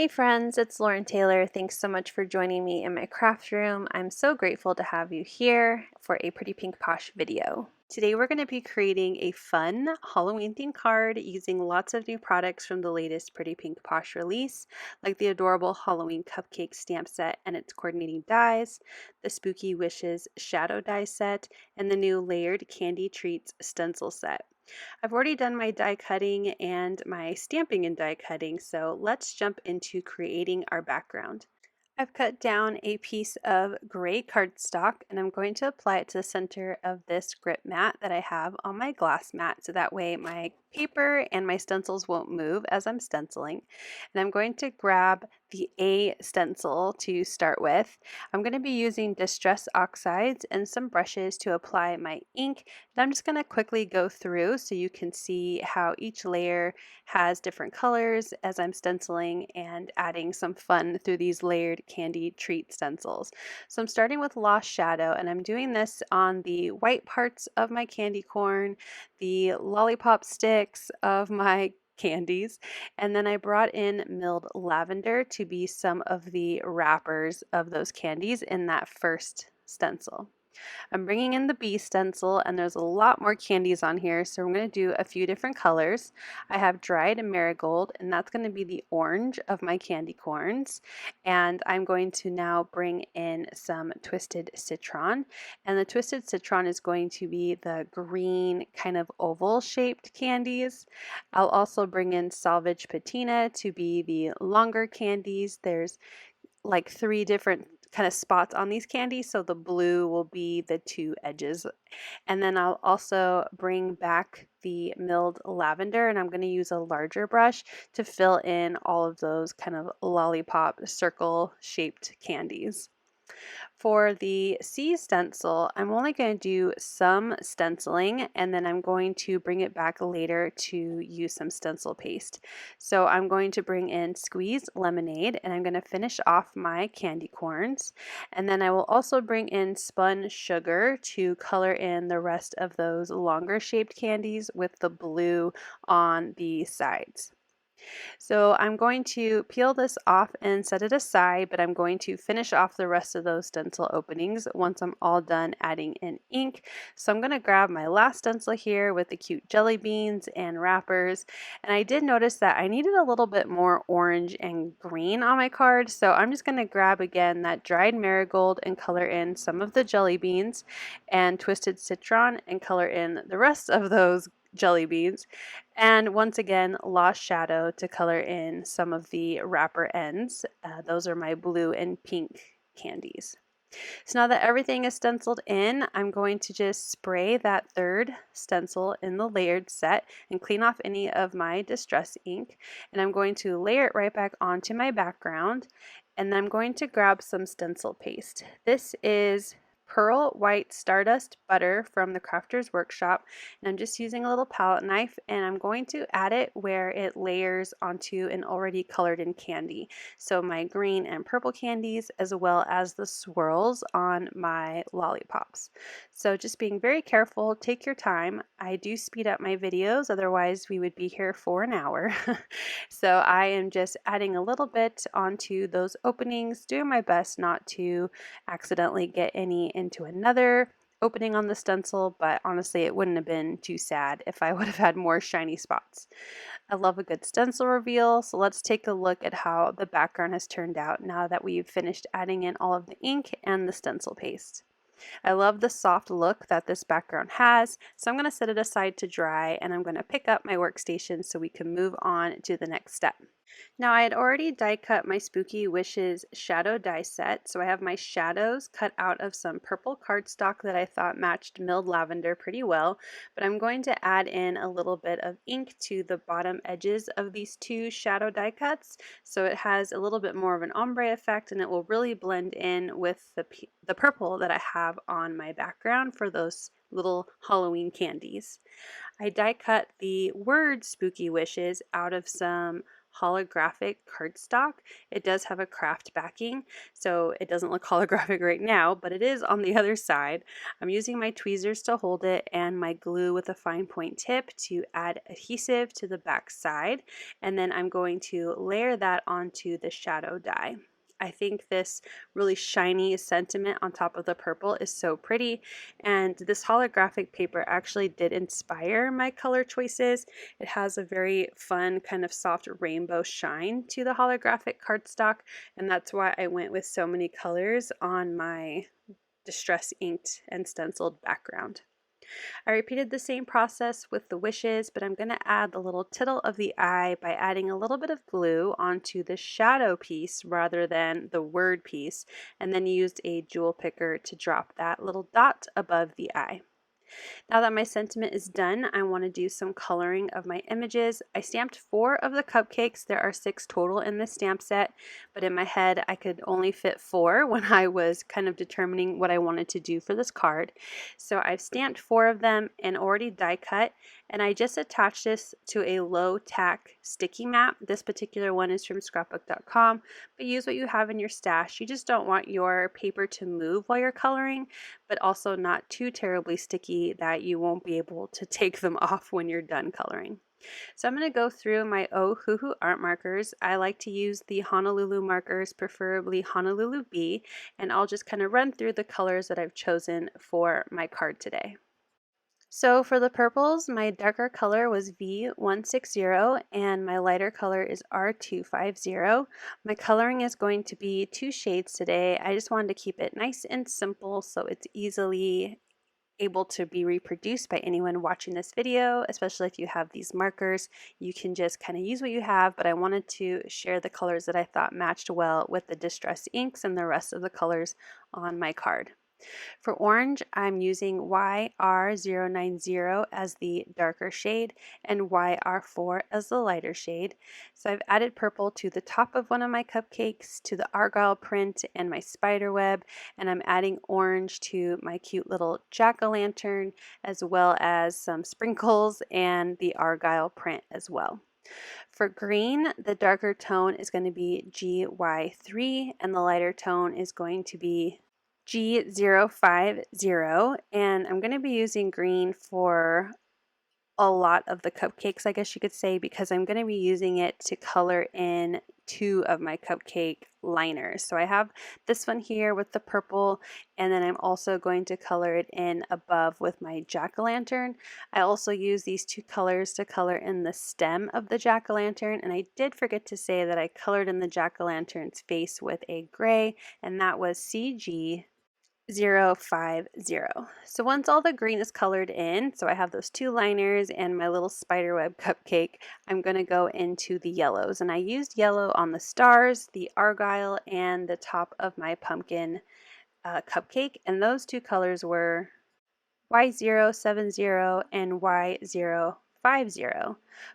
Hey friends, it's Lauren Taylor. Thanks so much for joining me in my craft room. I'm so grateful to have you here for a Pretty Pink Posh video. Today we're going to be creating a fun Halloween themed card using lots of new products from the latest Pretty Pink Posh release, like the adorable Halloween Cupcake stamp set and its coordinating dies, the Spooky Wishes shadow die set, and the new Layered Candy Treats stencil set. I've already done my die cutting and my stamping and die cutting, so let's jump into creating our background. I've cut down a piece of gray cardstock and I'm going to apply it to the center of this grip mat that I have on my glass mat, so that way my paper and my stencils won't move as I'm stenciling. And I'm going to grab the A stencil to start with. I'm going to be using Distress Oxides and some brushes to apply my ink. And I'm just going to quickly go through so you can see how each layer has different colors as I'm stenciling and adding some fun through these layered candy treat stencils. So I'm starting with Lost Shadow, and I'm doing this on the white parts of my candy corn, the lollipop sticks of my candies, and then I brought in milled lavender to be some of the wrappers of those candies in that first stencil. I'm bringing in the B stencil, and there's a lot more candies on here, so I'm going to do a few different colors. I have dried marigold, and that's going to be the orange of my candy corns. And I'm going to now bring in some twisted citron, and the twisted citron is going to be the green kind of oval shaped candies. I'll also bring in salvage patina to be the longer candies. There's like 3 different kind of spots on these candies, so the blue will be the 2 edges. And then I'll also bring back the milled lavender, and I'm going to use a larger brush to fill in all of those kind of lollipop circle shaped candies. For the C stencil, I'm only going to do some stenciling, and then I'm going to bring it back later to use some stencil paste. So I'm going to bring in Squeezed Lemonade, and I'm going to finish off my candy corns. And then I will also bring in Spun Sugar to color in the rest of those longer shaped candies with the blue on the sides. So I'm going to peel this off and set it aside, but I'm going to finish off the rest of those stencil openings once I'm all done adding in ink. So I'm going to grab my last stencil here with the cute jelly beans and wrappers. And I did notice that I needed a little bit more orange and green on my card. So I'm just going to grab again that dried marigold and color in some of the jelly beans, and twisted citron and color in the rest of those jelly beans, and once again Lost Shadow to color in some of the wrapper ends. Those are my blue and pink candies. So now that everything is stenciled in, I'm going to just spray that third stencil in the layered set and clean off any of my distress ink, and I'm going to layer it right back onto my background. And then I'm going to grab some stencil paste. This is Pearl White Stardust Butter from the Crafter's Workshop, and I'm just using a little palette knife, and I'm going to add it where it layers onto an already colored in candy. So my green and purple candies, as well as the swirls on my lollipops. So just being very careful, take your time. I do speed up my videos, otherwise we would be here for an hour. So I am just adding a little bit onto those openings, doing my best not to accidentally get any into another opening on the stencil, but honestly it wouldn't have been too sad if I would have had more shiny spots. I love a good stencil reveal, so let's take a look at how the background has turned out now that we've finished adding in all of the ink and the stencil paste. I love the soft look that this background has, so I'm going to set it aside to dry, and I'm going to pick up my workstation so we can move on to the next step. Now I had already die cut my Spooky Wishes shadow die set, so I have my shadows cut out of some purple cardstock that I thought matched milled lavender pretty well, but I'm going to add in a little bit of ink to the bottom edges of these 2 shadow die cuts, so it has a little bit more of an ombre effect, and it will really blend in with the purple that I have on my background for those little Halloween candies. I die cut the word Spooky Wishes out of some Holographic Cardstock. It does have a craft backing, so it doesn't look holographic right now, but it is on the other side. I'm using my tweezers to hold it and my glue with a fine point tip to add adhesive to the back side, and then I'm going to layer that onto the shadow die. I think this really shiny sentiment on top of the purple is so pretty, and this holographic paper actually did inspire my color choices. It has a very fun kind of soft rainbow shine to the holographic cardstock, and that's why I went with so many colors on my distress inked and stenciled background. I repeated the same process with the wishes, but I'm going to add the little tittle of the eye by adding a little bit of glue onto the shadow piece rather than the word piece, and then used a jewel picker to drop that little dot above the eye. Now that my sentiment is done, I want to do some coloring of my images. I stamped 4 of the cupcakes. There are 6 total in this stamp set, but in my head I could only fit 4 when I was kind of determining what I wanted to do for this card. So I've stamped 4 of them and already die cut, and I just attached this to a low tack sticky mat. This particular one is from scrapbook.com, but use what you have in your stash. You just don't want your paper to move while you're coloring, but also not too terribly sticky that you won't be able to take them off when you're done coloring. So I'm going to go through my Ohuhu art markers. I like to use the Honolulu markers, preferably Honolulu B, and I'll just kind of run through the colors that I've chosen for my card today. So for the purples, my darker color was V160 and my lighter color is R250. My coloring is going to be 2 shades today. I just wanted to keep it nice and simple so it's easily able to be reproduced by anyone watching this video, especially if you have these markers. You can just kind of use what you have, but I wanted to share the colors that I thought matched well with the distress inks and the rest of the colors on my card. For orange, I'm using YR090 as the darker shade and YR4 as the lighter shade. So I've added purple to the top of one of my cupcakes, to the argyle print and my spider web, and I'm adding orange to my cute little jack-o'-lantern, as well as some sprinkles and the argyle print as well. For green, the darker tone is going to be GY3 and the lighter tone is going to be G050, and I'm going to be using green for a lot of the cupcakes, I guess you could say, because I'm going to be using it to color in 2 of my cupcake liners. So I have this one here with the purple, and then I'm also going to color it in above with my jack-o'-lantern. I also use these 2 colors to color in the stem of the jack-o'-lantern, and I did forget to say that I colored in the jack-o'-lantern's face with a gray, and that was CG050. So once all the green is colored in, so I have those 2 liners and my little spiderweb cupcake, I'm going to go into the yellows. And I used yellow on the stars, the argyle, and the top of my pumpkin cupcake. And those 2 colors were Y070 and Y050.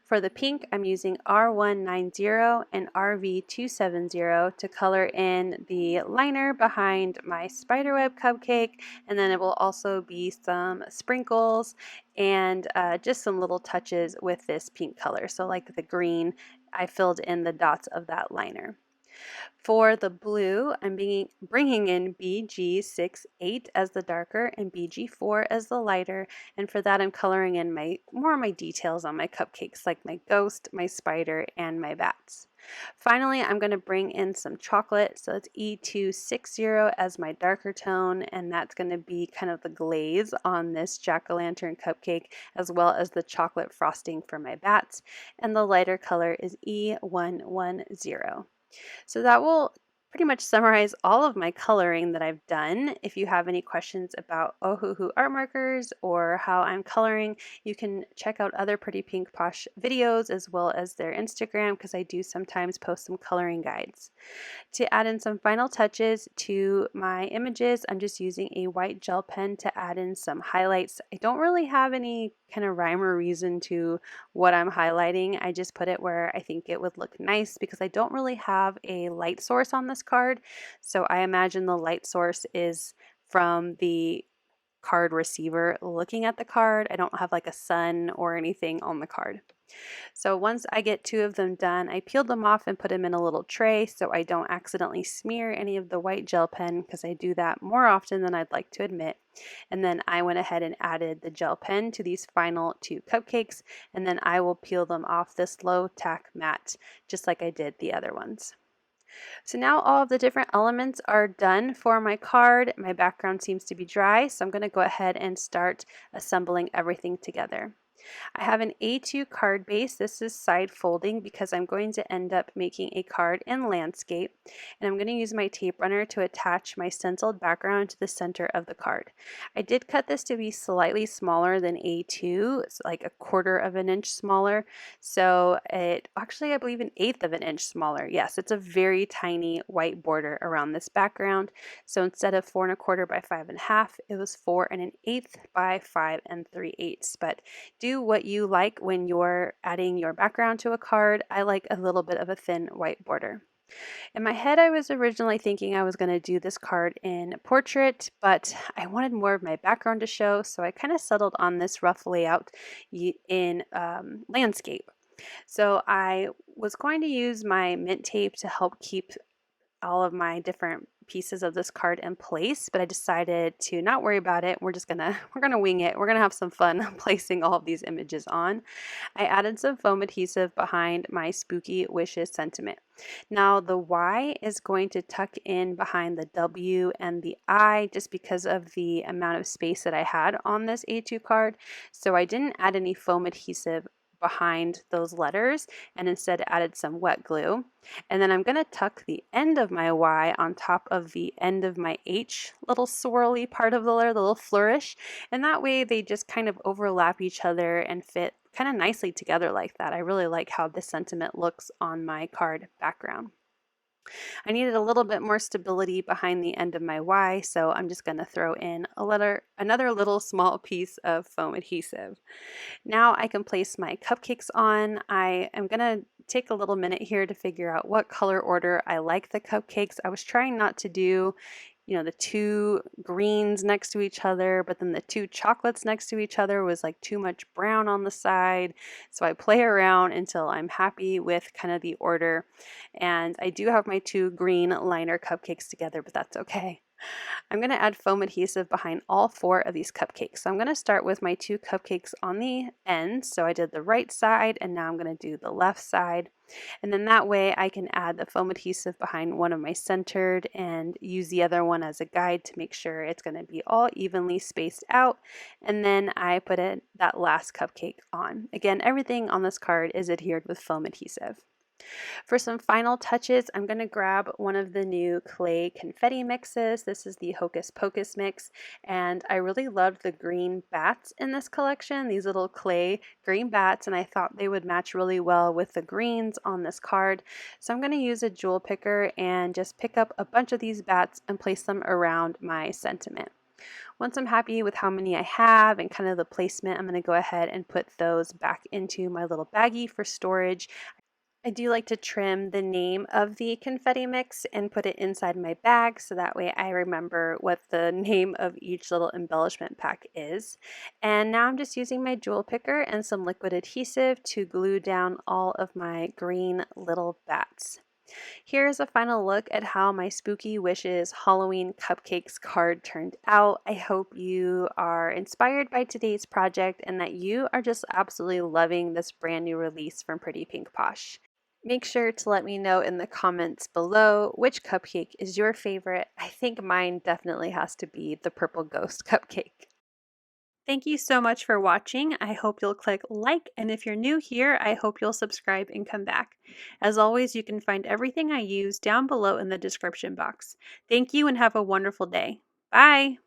For the pink, I'm using R190 and RV270 to color in the liner behind my spiderweb cupcake, and then it will also be some sprinkles and just some little touches with this pink color. So like the green, I filled in the dots of that liner. For the blue, I'm bringing in BG68 as the darker and BG4 as the lighter, and for that I'm coloring in more of my details on my cupcakes, like my ghost, my spider, and my bats. Finally, I'm going to bring in some chocolate, so it's E260 as my darker tone, and that's going to be kind of the glaze on this jack-o'-lantern cupcake, as well as the chocolate frosting for my bats, and the lighter color is E110. So that will pretty much summarize all of my coloring that I've done. If you have any questions about Ohuhu art markers or how I'm coloring, you can check out other Pretty Pink Posh videos as well as their Instagram, because I do sometimes post some coloring guides. To add in some final touches to my images, I'm just using a white gel pen to add in some highlights. I don't really have any kind of rhyme or reason to what I'm highlighting. I just put it where I think it would look nice because I don't really have a light source on this card. So I imagine the light source is from the card receiver looking at the card. I don't have like a sun or anything on the card. So once I get 2 of them done, I peeled them off and put them in a little tray so I don't accidentally smear any of the white gel pen, because I do that more often than I'd like to admit. And then I went ahead and added the gel pen to these final 2 cupcakes, and then I will peel them off this low tack mat just like I did the other ones. So now all of the different elements are done for my card. My background seems to be dry, so I'm going to go ahead and start assembling everything together. I have an A2 card base. This is side folding because I'm going to end up making a card in landscape, and I'm going to use my tape runner to attach my stenciled background to the center of the card. I did cut this to be slightly smaller than A2. It's like a 1/4 of an inch smaller, so it actually, I believe, 1/8 of an inch smaller. Yes, it's a very tiny white border around this background. So instead of 4 1/4 by 5 1/2, it was 4 1/8 by 5 3/8. But do what you like when you're adding your background to a card. I like a little bit of a thin white border. In my head, I was originally thinking I was going to do this card in portrait, but I wanted more of my background to show, so I kind of settled on this rough layout in landscape. So I was going to use my mint tape to help keep all of my different pieces of this card in place, but I decided to not worry about it. We're gonna wing it. We're gonna have some fun placing all of these images on. I added some foam adhesive behind my spooky wishes sentiment. Now the Y is going to tuck in behind the W and the I just because of the amount of space that I had on this A2 card. So I didn't add any foam adhesive behind those letters and instead added some wet glue. And then I'm going to tuck the end of my Y on top of the end of my H, little swirly part of the letter, the little flourish, and that way they just kind of overlap each other and fit kind of nicely together like that. I really like how this sentiment looks on my card background. I needed a little bit more stability behind the end of my Y, so I'm just going to throw in another little small piece of foam adhesive. Now I can place my cupcakes on. I am going to take a little minute here to figure out what color order I like the cupcakes. I was trying not to do, the 2 greens next to each other, but then the 2 chocolates next to each other was like too much brown on the side. So I play around until I'm happy with kind of the order. And I do have my 2 green liner cupcakes together, but that's okay. I'm going to add foam adhesive behind all 4 of these cupcakes. So I'm going to start with my 2 cupcakes on the end. So I did the right side and now I'm going to do the left side. And then that way I can add the foam adhesive behind one of my centered and use the other one as a guide to make sure it's going to be all evenly spaced out. And then I put that last cupcake on. Again, everything on this card is adhered with foam adhesive. For some final touches, I'm going to grab one of the new clay confetti mixes. This is the Hocus Pocus mix, and I really loved the green bats in this collection, these little clay green bats, and I thought they would match really well with the greens on this card. So I'm going to use a jewel picker and just pick up a bunch of these bats and place them around my sentiment. Once I'm happy with how many I have and kind of the placement, I'm going to go ahead and put those back into my little baggie for storage. I do like to trim the name of the confetti mix and put it inside my bag so that way I remember what the name of each little embellishment pack is. And now I'm just using my jewel picker and some liquid adhesive to glue down all of my green little bats. Here's a final look at how my Spooky Wishes Halloween Cupcakes card turned out. I hope you are inspired by today's project and that you are just absolutely loving this brand new release from Pretty Pink Posh. Make sure to let me know in the comments below which cupcake is your favorite. I think mine definitely has to be the purple ghost cupcake. Thank you so much for watching. I hope you'll click like, and if you're new here, I hope you'll subscribe and come back. As always, you can find everything I use down below in the description box. Thank you and have a wonderful day. Bye!